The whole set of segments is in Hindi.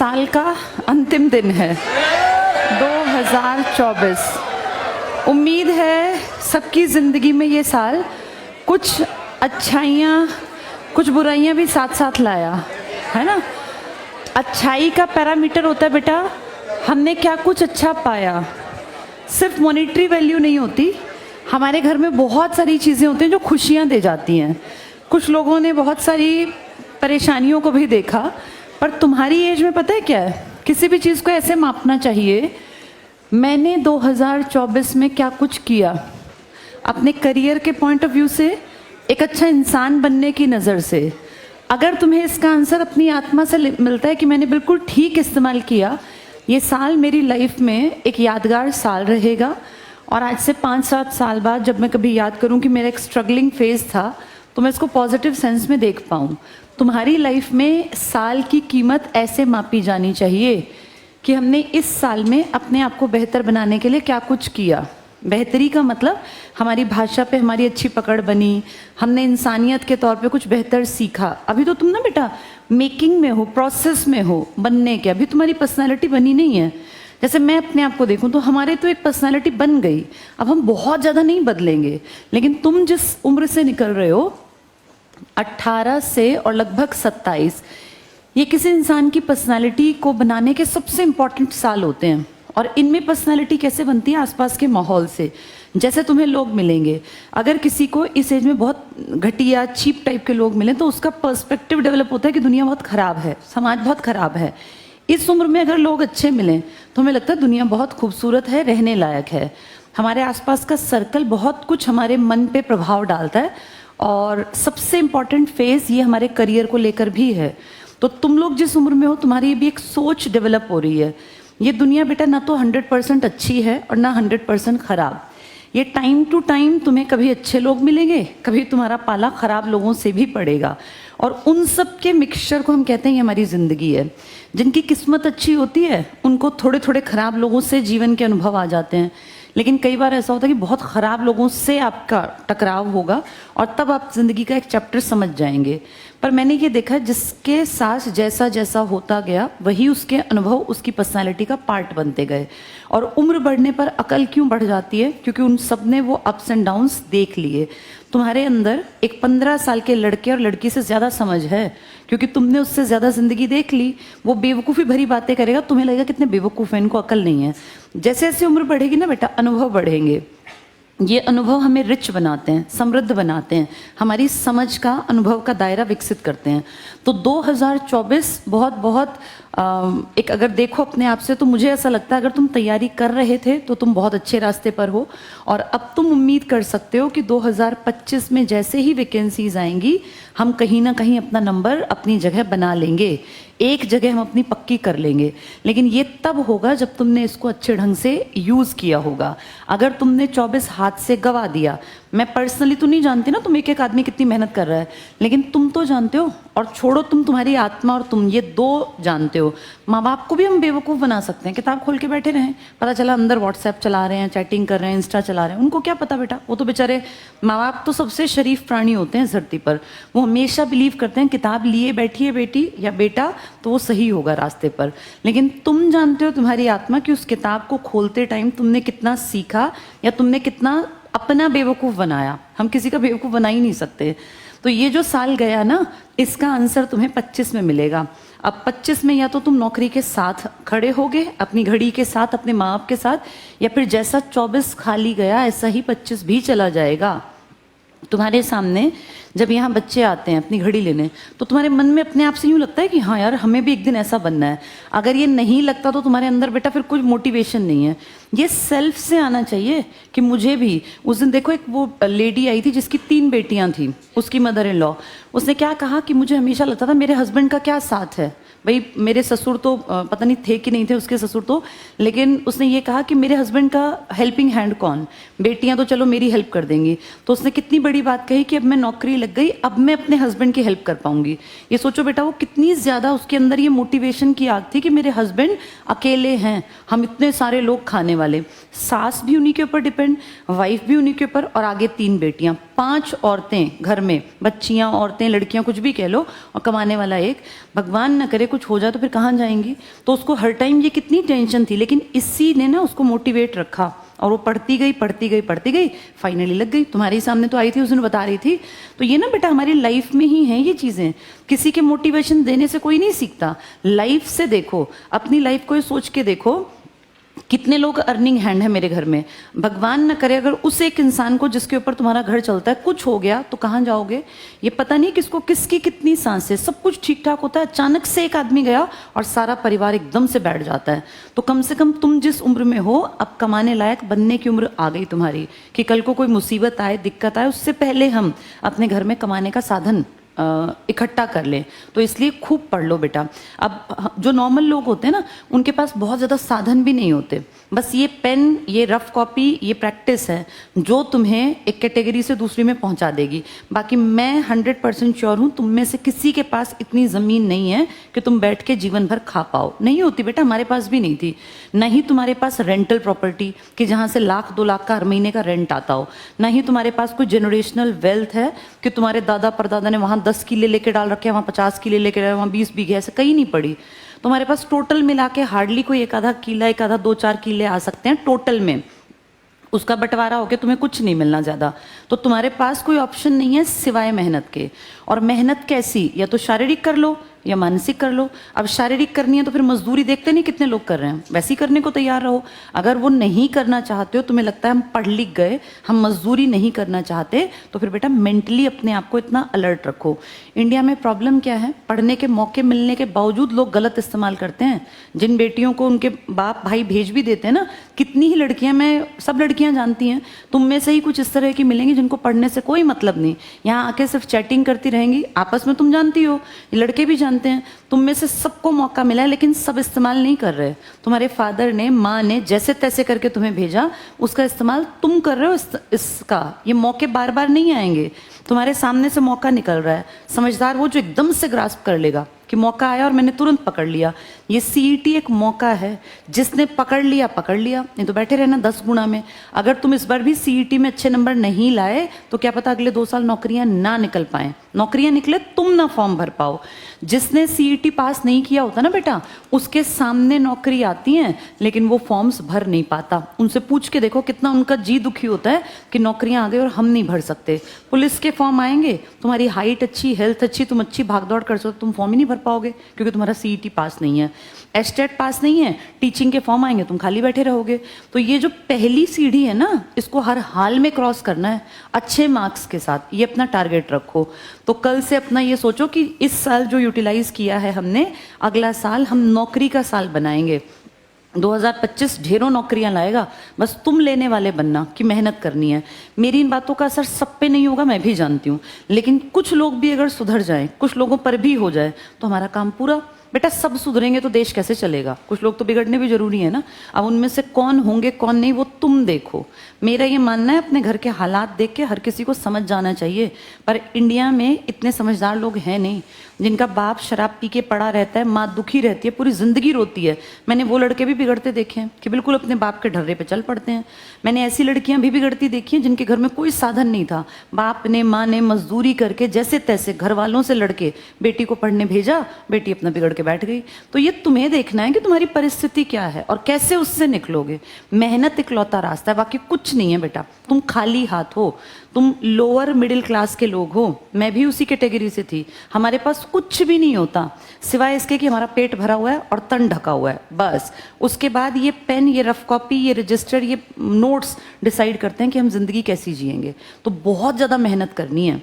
साल का अंतिम दिन है 2024। उम्मीद है सबकी ज़िंदगी में ये साल कुछ अच्छाइयाँ कुछ बुराइयाँ भी साथ साथ लाया है ना। अच्छाई का पैरामीटर होता है बेटा हमने क्या कुछ अच्छा पाया, सिर्फ मॉनेटरी वैल्यू नहीं होती। हमारे घर में बहुत सारी चीज़ें होती हैं जो खुशियाँ दे जाती हैं। कुछ लोगों ने बहुत सारी परेशानियों को भी देखा, पर तुम्हारी एज में पता है क्या है, किसी भी चीज़ को ऐसे मापना चाहिए मैंने 2024 में क्या कुछ किया, अपने करियर के पॉइंट ऑफ व्यू से, एक अच्छा इंसान बनने की नज़र से। अगर तुम्हें इसका आंसर अपनी आत्मा से मिलता है कि मैंने बिल्कुल ठीक इस्तेमाल किया, ये साल मेरी लाइफ में एक यादगार साल रहेगा। और आज से 5-7 साल बाद जब मैं कभी याद करूं कि मेरा एक स्ट्रगलिंग फेज़ था, तो मैं इसको पॉजिटिव सेंस में देख पाऊँ। तुम्हारी लाइफ में साल की कीमत ऐसे मापी जानी चाहिए कि हमने इस साल में अपने आप को बेहतर बनाने के लिए क्या कुछ किया। बेहतरी का मतलब हमारी भाषा पे हमारी अच्छी पकड़ बनी, हमने इंसानियत के तौर पे कुछ बेहतर सीखा। अभी तो तुम ना बेटा मेकिंग में हो, प्रोसेस में हो बनने के, अभी तुम्हारी पर्सनालिटी बनी नहीं है। जैसे मैं अपने आप को देखूं तो हमारे तो एक पर्सनालिटी बन गई, अब हम बहुत ज़्यादा नहीं बदलेंगे। लेकिन तुम जिस उम्र से निकल रहे हो 18 से और लगभग 27, ये किसी इंसान की पर्सनालिटी को बनाने के सबसे इम्पॉर्टेंट साल होते हैं। और इनमें पर्सनालिटी कैसे बनती है, आसपास के माहौल से, जैसे तुम्हें लोग मिलेंगे। अगर किसी को इस एज में बहुत घटिया चीप टाइप के लोग मिलें तो उसका पर्सपेक्टिव डेवलप होता है कि दुनिया बहुत ख़राब है, समाज बहुत ख़राब है। इस उम्र में अगर लोग अच्छे मिलें तो हमें लगता है दुनिया बहुत खूबसूरत है, रहने लायक है। हमारे आसपास का सर्कल बहुत कुछ हमारे मन पे प्रभाव डालता है। और सबसे इम्पॉर्टेंट फेज़ ये हमारे करियर को लेकर भी है। तो तुम लोग जिस उम्र में हो तुम्हारी भी एक सोच डेवलप हो रही है। ये दुनिया बेटा ना तो 100% अच्छी है और ना 100% ख़राब। ये टाइम टू टाइम तुम्हें कभी अच्छे लोग मिलेंगे, कभी तुम्हारा पाला ख़राब लोगों से भी पड़ेगा। और उन सब के मिक्सचर को हम कहते हैं ये हमारी ज़िंदगी है। जिनकी किस्मत अच्छी होती है उनको थोड़े थोड़े ख़राब लोगों से जीवन के अनुभव आ जाते हैं। लेकिन कई बार ऐसा होता है कि बहुत ख़राब लोगों से आपका टकराव होगा और तब आप ज़िंदगी का एक चैप्टर समझ जाएंगे। पर मैंने ये देखा जिसके साथ जैसा जैसा होता गया वही उसके अनुभव उसकी पर्सनालिटी का पार्ट बनते गए। और उम्र बढ़ने पर अकल क्यों बढ़ जाती है, क्योंकि उन सब ने वो अप्स एंड डाउन्स देख लिए। तुम्हारे अंदर एक 15 साल के लड़के और लड़की से ज़्यादा समझ है, क्योंकि तुमने उससे ज़्यादा ज़िंदगी देख ली। वो बेवकूफ़ी भरी बातें करेगा, तुम्हें लगेगा कितने बेवकूफ़ हैं, इनको अकल नहीं है। जैसे जैसे उम्र बढ़ेगी ना बेटा अनुभव बढ़ेंगे। ये अनुभव हमें रिच बनाते हैं, समृद्ध बनाते हैं, हमारी समझ का, अनुभव का दायरा विकसित करते हैं। तो 2024 बहुत बहुत एक अगर देखो अपने आप से तो मुझे ऐसा लगता है अगर तुम तैयारी कर रहे थे तो तुम बहुत अच्छे रास्ते पर हो। और अब तुम उम्मीद कर सकते हो कि 2025 में जैसे ही वैकेंसीज आएंगी हम कहीं ना कहीं अपना नंबर, अपनी जगह बना लेंगे, एक जगह हम अपनी पक्की कर लेंगे। लेकिन ये तब होगा जब तुमने इसको अच्छे ढंग से यूज़ किया होगा। अगर तुमने 24 हाथ से गवा दिया, मैं पर्सनली तो नहीं जानती ना तुम एक एक आदमी कितनी मेहनत कर रहा है, लेकिन तुम तो जानते हो। और छोड़ो तुम, तुम्हारी आत्मा और तुम ये दो जानते हो। माँ बाप को भी हम बेवकूफ़ बना सकते हैं, किताब खोल के बैठे रहें, पता चला अंदर व्हाट्सएप चला रहे हैं, चैटिंग कर रहे हैं, इंस्टा चला रहे हैं। उनको क्या पता बेटा, वो तो बेचारे माँ बाप तो सबसे शरीफ प्राणी होते हैं धरती पर। वो हमेशा बिलीव करते हैं किताब लिए बैठी है बेटी या बेटा तो वो सही होगा रास्ते पर। लेकिन तुम जानते हो तुम्हारी आत्मा कि उस किताब को खोलते टाइम तुमने कितना सीखा या तुमने कितना अपना बेवकूफ़ बनाया। हम किसी का बेवकूफ़ बना ही नहीं सकते। तो ये जो साल गया ना, इसका आंसर तुम्हें 25 में मिलेगा। अब 25 में या तो तुम नौकरी के साथ खड़े होगे, अपनी घड़ी के साथ, अपने माँ बाप के साथ, या फिर जैसा 24 खाली गया ऐसा ही 25 भी चला जाएगा। तुम्हारे सामने जब यहाँ बच्चे आते हैं अपनी घड़ी लेने तो तुम्हारे मन में अपने आप से यूँ लगता है कि हाँ यार हमें भी एक दिन ऐसा बनना है। अगर ये नहीं लगता तो तुम्हारे अंदर बेटा फिर कुछ मोटिवेशन नहीं है। ये सेल्फ से आना चाहिए कि मुझे भी। उस दिन देखो एक वो लेडी आई थी जिसकी 3 बेटियां थी, उसकी मदर इन लॉ। उसने क्या कहा कि मुझे हमेशा लगता था मेरे हस्बैंड का क्या साथ है, भाई मेरे ससुर तो पता नहीं थे कि नहीं थे उसके ससुर तो, लेकिन उसने ये कहा कि मेरे हस्बैंड का हेल्पिंग हैंड कौन, बेटियां तो चलो मेरी हेल्प कर देंगी। तो उसने कितनी बड़ी बात कही कि अब मैं नौकरी लग गई, अब मैं अपने हस्बैंड की हेल्प कर पाऊंगी। ये सोचो बेटा वो कितनी ज़्यादा उसके अंदर ये मोटिवेशन की आग थी कि मेरे हस्बैंड अकेले हैं, हम इतने सारे लोग खाने वाले, सास भी उन्हीं के ऊपर डिपेंड, वाइफ भी उन्हीं के ऊपर, और आगे 3 बेटियां, 5 औरतें घर में, बच्चियां, औरतें, लड़कियां, कुछ भी कह लो, और कमाने वाला एक। भगवान न करे कुछ हो जाए तो फिर कहाँ जाएंगी। तो उसको हर टाइम ये कितनी टेंशन थी, लेकिन इसी ने ना उसको मोटिवेट रखा, और वो पढ़ती गई पढ़ती गई पढ़ती गई, फाइनली लग गई। तुम्हारे सामने तो आई थी, उस दिन बता रही थी। तो ये ना बेटा हमारी लाइफ में ही है ये चीज़ें, किसी के मोटिवेशन देने से कोई नहीं सीखता, लाइफ से देखो, अपनी लाइफ को ये सोच के देखो, कितने लोग अर्निंग हैंड है मेरे घर में। भगवान न करे अगर उस एक इंसान को जिसके ऊपर तुम्हारा घर चलता है कुछ हो गया तो कहाँ जाओगे। ये पता नहीं किसको किसकी कितनी सांसें, सब कुछ ठीक ठाक होता है, अचानक से एक आदमी गया और सारा परिवार एकदम से बैठ जाता है। तो कम से कम तुम जिस उम्र में हो, अब कमाने लायक बनने की उम्र आ गई तुम्हारी, कि कल को कोई मुसीबत आए, दिक्कत आए, उससे पहले हम अपने घर में कमाने का साधन इकट्ठा कर लें। तो इसलिए खूब पढ़ लो बेटा। अब जो नॉर्मल लोग होते हैं ना, उनके पास बहुत ज़्यादा साधन भी नहीं होते, बस ये पेन, ये रफ कॉपी, ये प्रैक्टिस है जो तुम्हें एक कैटेगरी से दूसरी में पहुंचा देगी। बाकी मैं 100% श्योर हूँ तुम में से किसी के पास इतनी ज़मीन नहीं है कि तुम बैठ के जीवन भर खा पाओ, नहीं होती बेटा, हमारे पास भी नहीं थी। नहीं तुम्हारे पास रेंटल प्रॉपर्टी कि जहाँ से 1,00,000 2 लाख का हर महीने का रेंट आता हो, नहीं तुम्हारे पास कोई जनरेशनल वेल्थ है कि तुम्हारे दादा परदादा ने वहाँ 10 किले लेके डाल रखे हैं, वहाँ 50 किले लेके डाले, वहाँ 20 बीघे, ऐसे कहीं नहीं पड़ी। तुम्हारे पास टोटल मिला के हार्डली कोई 1 आधा किला, 1 आधा 2-4 किले आ सकते हैं टोटल में, उसका बंटवारा होके तुम्हें कुछ नहीं मिलना ज़्यादा। तो तुम्हारे पास कोई ऑप्शन नहीं है सिवाय मेहनत के। और मेहनत कैसी, या तो शारीरिक कर लो या मानसिक कर लो। अब शारीरिक करनी है तो फिर मजदूरी देखते नहीं कितने लोग कर रहे हैं, वैसे ही करने को तैयार रहो। अगर वो नहीं करना चाहते हो, तुम्हें लगता है हम पढ़ लिख गए, हम मजदूरी नहीं करना चाहते, तो फिर बेटा मेंटली अपने आप को इतना अलर्ट रखो। इंडिया में प्रॉब्लम क्या है, पढ़ने के मौके मिलने के बावजूद लोग गलत इस्तेमाल करते हैं। जिन बेटियों को उनके बाप भाई भेज भी देते हैं ना, कितनी ही लड़कियां, मैं सब लड़कियां जानती हैं, तुम में से ही कुछ इस तरह की मिलेंगी जिनको पढ़ने से कोई मतलब नहीं, यहाँ आके सिर्फ चैटिंग करती रहेंगी आपस में। तुम जानती हो, लड़के भी जानते हैं, तुम में से सबको मौका मिला है लेकिन सब इस्तेमाल नहीं कर रहे। तुम्हारे फादर ने, माँ ने जैसे तैसे करके तुम्हें भेजा, उसका इस्तेमाल तुम कर रहे हो। इसका ये मौके बार बार नहीं आएंगे, तुम्हारे सामने से मौका निकल रहा है। समझदार वो जो एकदम से ग्रास्प कर लेगा कि मौका आया और मैंने तुरंत पकड़ लिया। ये सीईटी एक मौका है, जिसने पकड़ लिया पकड़ लिया, नहीं तो बैठे रहना 10 गुना में। अगर तुम इस बार भी सीईटी में अच्छे नंबर नहीं लाए तो क्या पता अगले 2 साल नौकरियां ना निकल पाए, नौकरियां निकले तुम ना फॉर्म भर पाओ। जिसने सीईटी पास नहीं किया होता ना बेटा, उसके सामने नौकरी आती है लेकिन वो फॉर्म्स भर नहीं पाता। उनसे पूछ के देखो कितना उनका जी दुखी होता है कि नौकरियां आ गई और हम नहीं भर सकते। पुलिस के फॉर्म आएंगे, तुम्हारी हाइट अच्छी, हेल्थ अच्छी, तुम अच्छी भाग दौड़ कर सकते, तुम फॉर्म ही नहीं भर पाओगे क्योंकि तुम्हारा सीईटी पास नहीं है, एस्टेट पास नहीं है। टीचिंग के फॉर्म आएंगे, तुम खाली बैठे रहोगे। तो ये जो पहली सीढ़ी है ना, इसको हर हाल में क्रॉस करना है अच्छे मार्क्स के साथ, ये अपना टारगेट रखो। तो कल से अपना ये सोचो कि इस साल जो यूटिलाइज किया है हमने, अगला साल हम नौकरी का साल बनाएंगे। 2025 ढेरों नौकरियां लाएगा, बस तुम लेने वाले बनना कि मेहनत करनी है। मेरी इन बातों का असर सब पे नहीं होगा, मैं भी जानती हूँ, लेकिन कुछ लोग भी अगर सुधर जाएं, कुछ लोगों पर भी हो जाए तो हमारा काम पूरा। बेटा सब सुधरेंगे तो देश कैसे चलेगा, कुछ लोग तो बिगड़ने भी जरूरी है ना। अब उनमें से कौन होंगे कौन नहीं वो तुम देखो। मेरा ये मानना है अपने घर के हालात देख के हर किसी को समझ जाना चाहिए, पर इंडिया में इतने समझदार लोग हैं नहीं। जिनका बाप शराब पी के पड़ा रहता है, माँ दुखी रहती है, पूरी जिंदगी रोती है, मैंने वो लड़के भी बिगड़ते देखे हैं कि बिल्कुल अपने बाप के ढर्रे पे चल पड़ते हैं। मैंने ऐसी लड़कियां भी बिगड़ती देखी हैं जिनके घर में कोई साधन नहीं था, बाप ने माँ ने मजदूरी करके जैसे तैसे घर वालों से लड़के बेटी को पढ़ने भेजा, बेटी अपना बिगड़ के बैठ गई। तो ये तुम्हें देखना है कि तुम्हारी परिस्थिति क्या है और कैसे उससे निकलोगे। मेहनत इकलौता रास्ता है, बाकी कुछ नहीं है बेटा। तुम खाली हाथ हो, तुम लोअर मिडिल क्लास के लोग हो, मैं भी उसी कैटेगरी से थी। हमारे पास कुछ भी नहीं होता सिवाय इसके कि हमारा पेट भरा हुआ है और तन ढका हुआ है, बस। उसके बाद ये पेन, ये रफ कॉपी, ये रजिस्टर, ये नोट्स डिसाइड करते हैं कि हम जिंदगी कैसी जिएंगे। तो बहुत ज़्यादा मेहनत करनी है।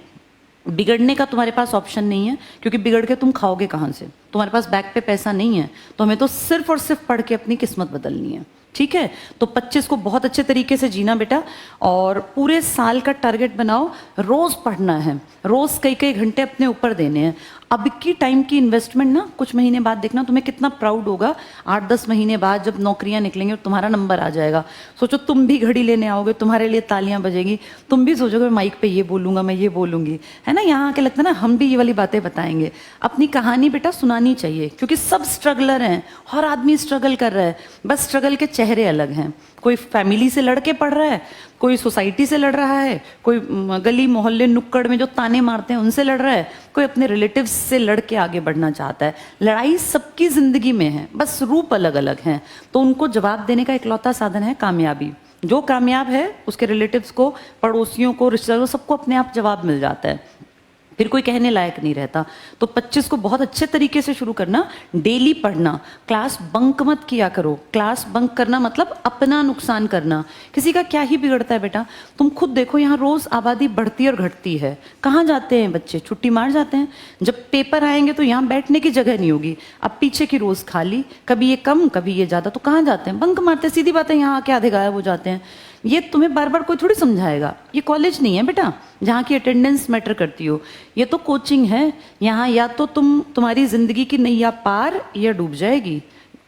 बिगड़ने का तुम्हारे पास ऑप्शन नहीं है, क्योंकि बिगड़ के तुम खाओगे कहाँ से। तुम्हारे पास बैग पे पैसा नहीं है, तो हमें तो सिर्फ और सिर्फ पढ़ के अपनी किस्मत बदलनी है, ठीक है। तो 25 को बहुत अच्छे तरीके से जीना बेटा, और पूरे साल का टारगेट बनाओ, रोज पढ़ना है, रोज कई कई घंटे अपने ऊपर देने हैं। अब की टाइम की इन्वेस्टमेंट ना कुछ महीने बाद देखना तुम्हें कितना प्राउड होगा। 8-10 महीने बाद जब नौकरियां निकलेंगी और तुम्हारा नंबर आ जाएगा, सोचो तुम भी घड़ी लेने आओगे, तुम्हारे लिए तालियां बजेगी, तुम भी सोचोगे माइक पे ये बोलूंगा, मैं ये बोलूंगी, है ना। यहाँ आके लगता है ना हम भी ये वाली बातें बताएंगे। अपनी कहानी बेटा सुनानी चाहिए, क्योंकि सब स्ट्रगलर हैं, हर आदमी स्ट्रगल कर रहा है, बस स्ट्रगल के चेहरे चेहरे अलग हैं। कोई फैमिली से लड़ के पढ़ रहा है, कोई सोसाइटी से लड़ रहा है, कोई गली मोहल्ले नुक्कड़ में जो ताने मारते हैं उनसे लड़ रहा है, कोई अपने रिलेटिव्स से लड़ के आगे बढ़ना चाहता है। लड़ाई सबकी जिंदगी में है, बस रूप अलग अलग हैं। तो उनको जवाब देने का इकलौता साधन है कामयाबी। जो कामयाब है उसके रिलेटिव्स को, पड़ोसियों को, रिश्तेदारों, सबको अपने आप जवाब मिल जाता है, फिर कोई कहने लायक नहीं रहता। तो 25 को बहुत अच्छे तरीके से शुरू करना, डेली पढ़ना, क्लास बंक मत किया करो। क्लास बंक करना मतलब अपना नुकसान करना। किसी का क्या ही बिगड़ता है बेटा, तुम खुद देखो, यहाँ रोज आबादी बढ़ती और घटती है। कहाँ जाते हैं बच्चे? छुट्टी मार जाते हैं। जब पेपर आएंगे तो यहाँ बैठने की जगह नहीं होगी, अब पीछे की रोज खाली, कभी ये कम कभी ये ज्यादा, तो कहाँ जाते हैं? बंक मारते, सीधी बात है, यहाँ आके आधे गायब हो जाते हैं। ये तुम्हें बार बार कोई थोड़ी समझाएगा। ये कॉलेज नहीं है बेटा जहाँ की अटेंडेंस मैटर करती हो, ये तो कोचिंग है। यहाँ या तो तुम्हारी जिंदगी की नैया पार या डूब जाएगी।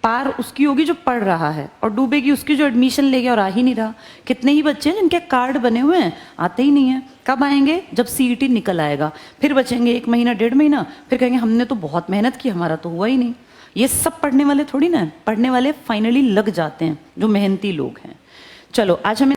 पार उसकी होगी जो पढ़ रहा है, और डूबेगी उसकी जो एडमिशन ले गया और आ ही नहीं रहा। कितने ही बच्चे हैं जिनके कार्ड बने हुए हैं, आते ही नहीं है। कब आएंगे? जब सीईटी निकल आएगा, फिर बचेंगे 1 महीना 1.5 महीना, फिर कहेंगे हमने तो बहुत मेहनत की, हमारा तो हुआ ही नहीं। ये सब पढ़ने वाले थोड़ी ना, पढ़ने वाले फाइनली लग जाते हैं, जो मेहनती लोग हैं। चलो आज हमें